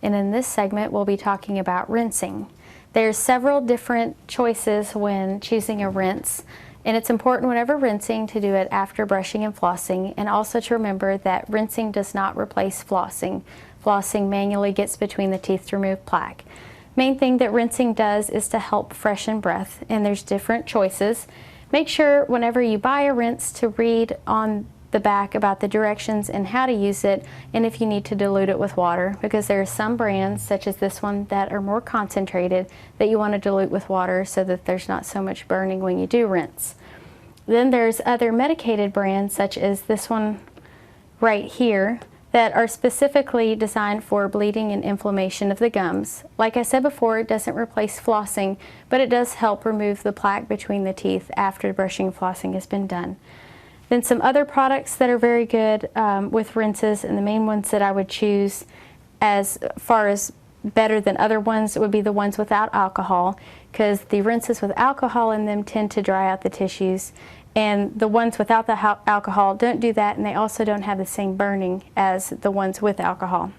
and in this segment we'll be talking about rinsing. There's several different choices when choosing a rinse, and it's important whenever rinsing to do it after brushing and flossing, and also to remember that rinsing does not replace flossing. Flossing manually gets between the teeth to remove plaque. Main thing that rinsing does is to help freshen breath, and there's different choices. Make sure whenever you buy a rinse to read on the back about the directions and how to use it, and if you need to dilute it with water, because there are some brands such as this one that are more concentrated that you want to dilute with water so that there's not so much burning when you do rinse. Then there's other medicated brands such as this one right here that are specifically designed for bleeding and inflammation of the gums. Like I said before, it doesn't replace flossing, but it does help remove the plaque between the teeth after brushing and flossing has been done. Then some other products that are very good with rinses, and the main ones that I would choose as far as better than other ones would be the ones without alcohol, because the rinses with alcohol in them tend to dry out the tissues, and the ones without the alcohol don't do that, and they also don't have the same burning as the ones with alcohol.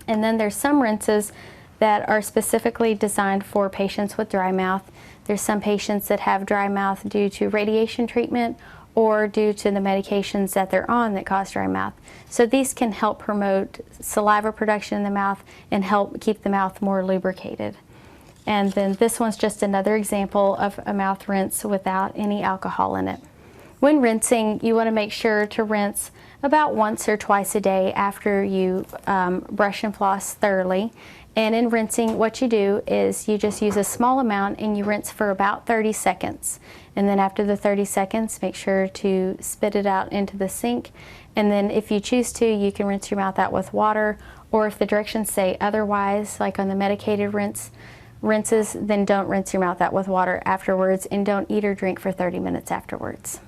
And then there's some rinses that are specifically designed for patients with dry mouth. There's some patients that have dry mouth due to radiation treatment or due to the medications that they're on that cause dry mouth. So these can help promote saliva production in the mouth and help keep the mouth more lubricated. And then this one's just another example of a mouth rinse without any alcohol in it. When rinsing, you want to make sure to rinse about once or twice a day after you brush and floss thoroughly. And in rinsing, what you do is you just use a small amount and you rinse for about 30 seconds. And then after the 30 seconds, make sure to spit it out into the sink. And then if you choose to, you can rinse your mouth out with water, or if the directions say otherwise, like on the medicated rinses, then don't rinse your mouth out with water afterwards, and don't eat or drink for 30 minutes afterwards.